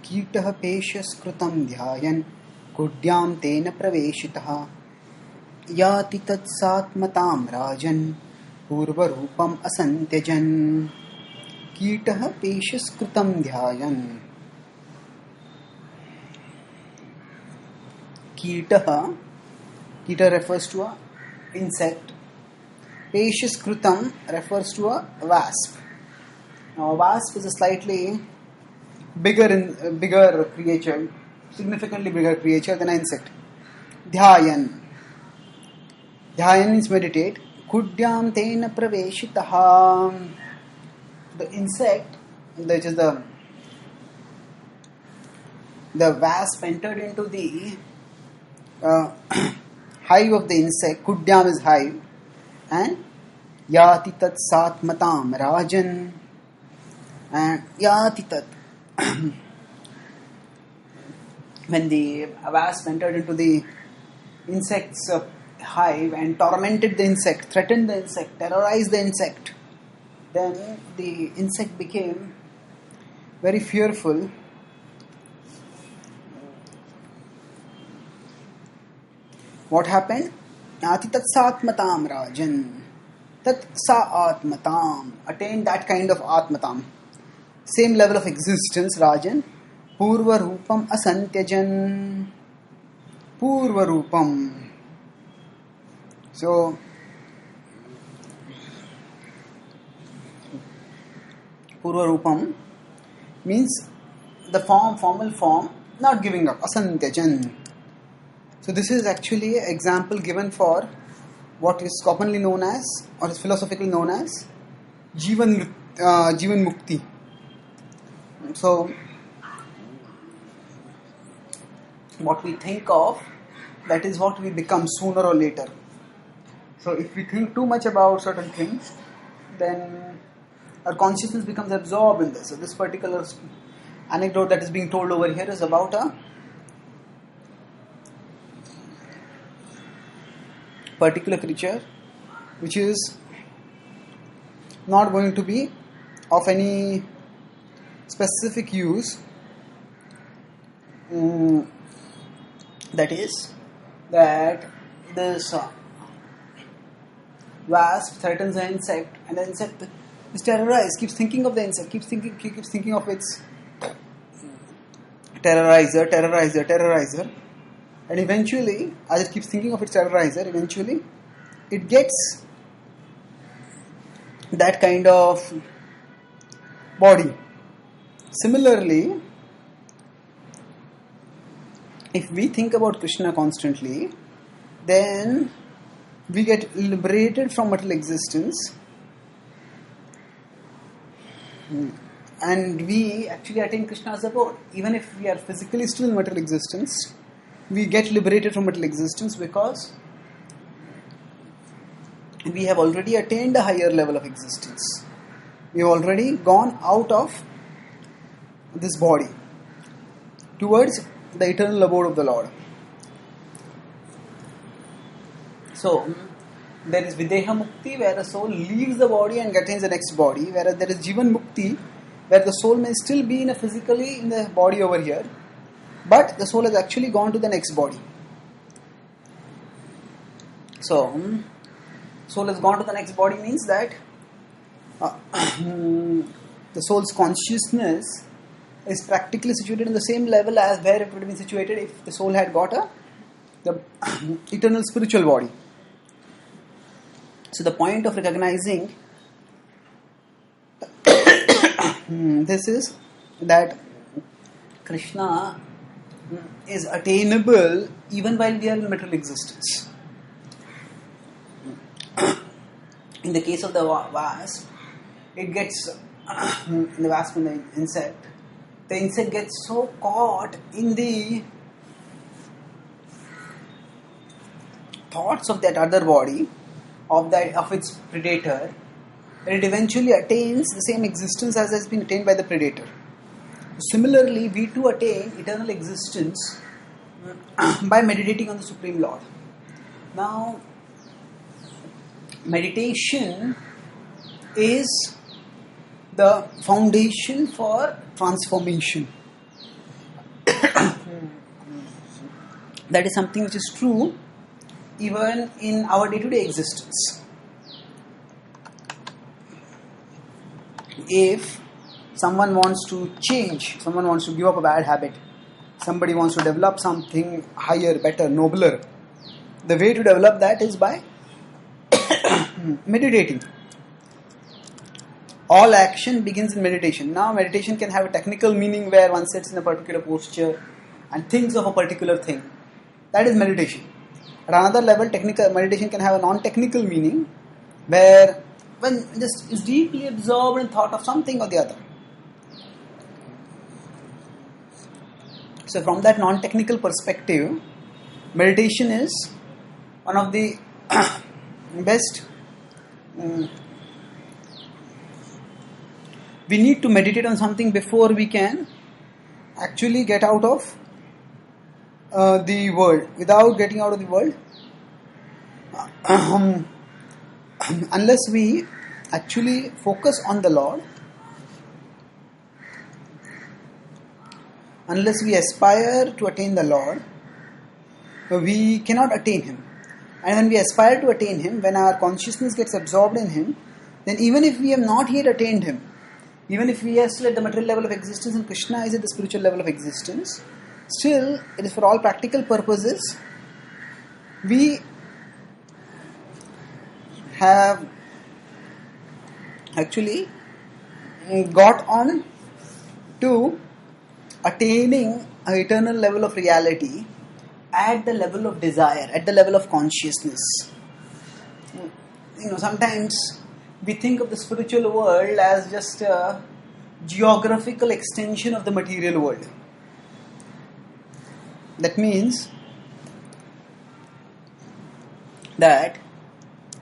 कीटः पेशस्कृतं ध्यायन् कुड्यां तेन प्रवेशितः याति तत्सात्मतां राजन् पूर्वरूपम् असन्त्यजन्. कीटः पेशस्कृतं ध्यायन्. Kita refers to a insect. Peshaskrutam refers to a wasp. Now, a wasp is a slightly bigger creature, significantly bigger creature than an insect. Dhyayan. Dhyayan means meditate. Kudyam tena praveshitaha. The insect, which is the wasp, entered into the hive of the insect. Kudyam is hive, and yati tat satmatam rajan, and yati tat. When the wasp entered into the insect's hive and tormented the insect, threatened the insect, terrorized the insect, then the insect became very fearful. What happened? Ati tat satmatam rajan. Tat sa atmatam. Attained that kind of atmatam. Same level of existence, rajan. Purva rupam asantyajan. Purva rupam. So, Purva rupam means the formal form, not giving up. Asantyajan. So this is actually an example given for what is commonly known as, or is philosophically known as, Jivan Mukti. So what we think of, that is what we become sooner or later. So if we think too much about certain things, then our consciousness becomes absorbed in this. So this particular anecdote that is being told over here is about a particular creature which is not going to be of any specific use. That is, that this wasp threatens an insect, and the insect is terrorized, keeps thinking of the insect, keeps thinking of its terrorizer. And eventually, as it keeps thinking of its terrorizer, eventually it gets that kind of body. Similarly, if we think about Krishna constantly, then we get liberated from material existence, and we actually attain Krishna's abode. Even if we are physically still in material existence, we get liberated from material existence because we have already attained a higher level of existence. We have already gone out of this body towards the eternal abode of the Lord. So, there is Videha Mukti, where the soul leaves the body and attains the next body, whereas there is Jivan Mukti, where the soul may still be physically in the body over here, but the soul has actually gone to the next body. So, soul has gone to the next body means that the soul's consciousness is practically situated in the same level as where it would have been situated if the soul had got the eternal spiritual body. So the point of recognizing this is that Krishna is attainable even while we are in material existence. In the case of the wasp, it gets the wasp and the insect gets so caught in the thoughts of that other body, of its predator, that it eventually attains the same existence as has been attained by the predator. Similarly, we too attain eternal existence by meditating on the Supreme Lord. Now, meditation is the foundation for transformation. that is something which is true even in our day-to-day existence. If someone wants to change, someone wants to give up a bad habit, somebody wants to develop something higher, better, nobler, the way to develop that is by meditating. All action begins in meditation. Now, meditation can have a technical meaning where one sits in a particular posture and thinks of a particular thing. That is meditation. At another level, technical meditation can have a non-technical meaning where one just is deeply absorbed in thought of something or the other. So, from that non-technical perspective, meditation is one of the best. We need to meditate on something before we can actually get out of the world. Without getting out of the world, unless we actually focus on the Lord, unless we aspire to attain the Lord, we cannot attain Him. And when we aspire to attain Him, when our consciousness gets absorbed in Him, then even if we have not yet attained Him, even if we are still at the material level of existence and Krishna is at the spiritual level of existence, still it is for all practical purposes, we have actually got on to attaining an eternal level of reality at the level of desire, at the level of consciousness. Sometimes we think of the spiritual world as just a geographical extension of the material world. That means that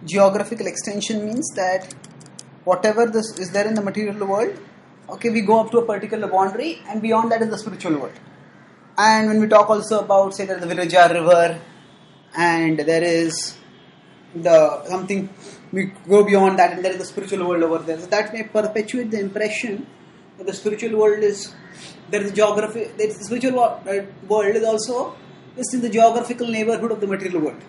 geographical extension means that whatever this is there in the material world, okay, we go up to a particular boundary and beyond that is the spiritual world. And when we talk also about, say, there is the Viraja river and there is the something, we go beyond that and there is the spiritual world over there. So that may perpetuate the impression that the spiritual world is, there is geography, the spiritual world is also just in the geographical neighborhood of the material world.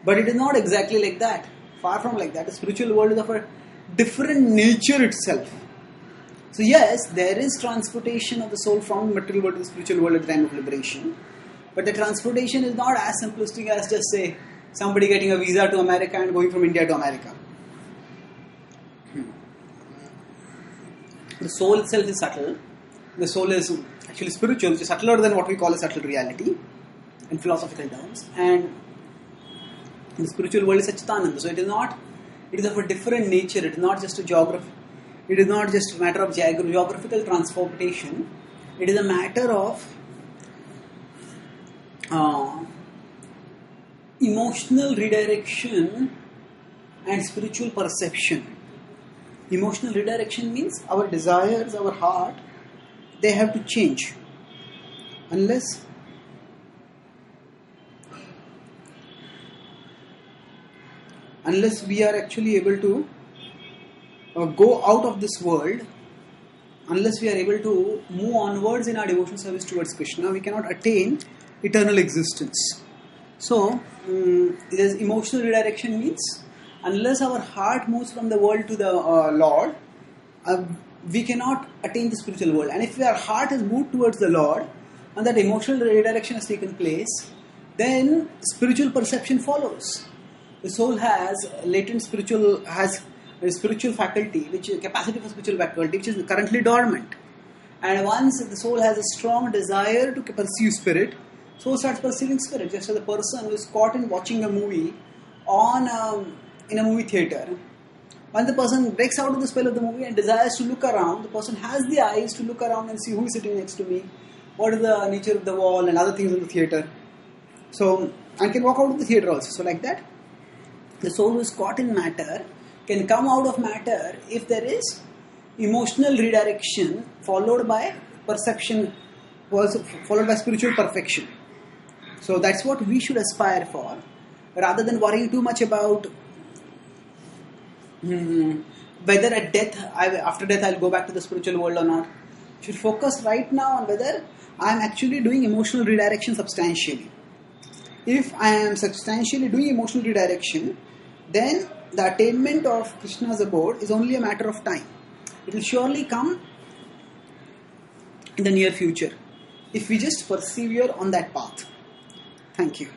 But it is not exactly like that. Far from like that. The spiritual world is of a different nature itself. So yes, there is transportation of the soul from the material world to the spiritual world at the time of liberation. But the transportation is not as simplistic as just say somebody getting a visa to America and going from India to America. The soul itself is subtle. The soul is actually spiritual, which is subtler than what we call a subtle reality in philosophical terms. And the spiritual world is Satchitananda. So it is of a different nature. It is not just a geography. It is not just a matter of geographical transportation. It is a matter of emotional redirection and spiritual perception. Emotional redirection means our desires, our heart, they have to change. Unless we are actually able to go out of this world, unless we are able to move onwards in our devotional service towards Krishna, we cannot attain eternal existence. So, this emotional redirection means unless our heart moves from the world to the Lord, we cannot attain the spiritual world. And if our heart is moved towards the Lord and that emotional redirection has taken place, then spiritual perception follows. The soul has latent spiritual, has a spiritual faculty, which is capacity for spiritual faculty, which is currently dormant. And once the soul has a strong desire to pursue spirit, soul starts pursuing spirit. Just as a person who is caught in watching a movie in a movie theater, when the person breaks out of the spell of the movie and desires to look around, the person has the eyes to look around and see who is sitting next to me, what is the nature of the wall and other things in the theater. So, I can walk out of the theater also. So, like that, the soul who is caught in matter can come out of matter if there is emotional redirection followed by perception, followed by spiritual perfection. So that's what we should aspire for, rather than worrying too much about whether at death, after death I'll go back to the spiritual world or not, should focus right now on whether I am actually doing emotional redirection substantially. If I am substantially doing emotional redirection, then the attainment of Krishna's abode is only a matter of time. It will surely come in the near future if we just persevere on that path. Thank you.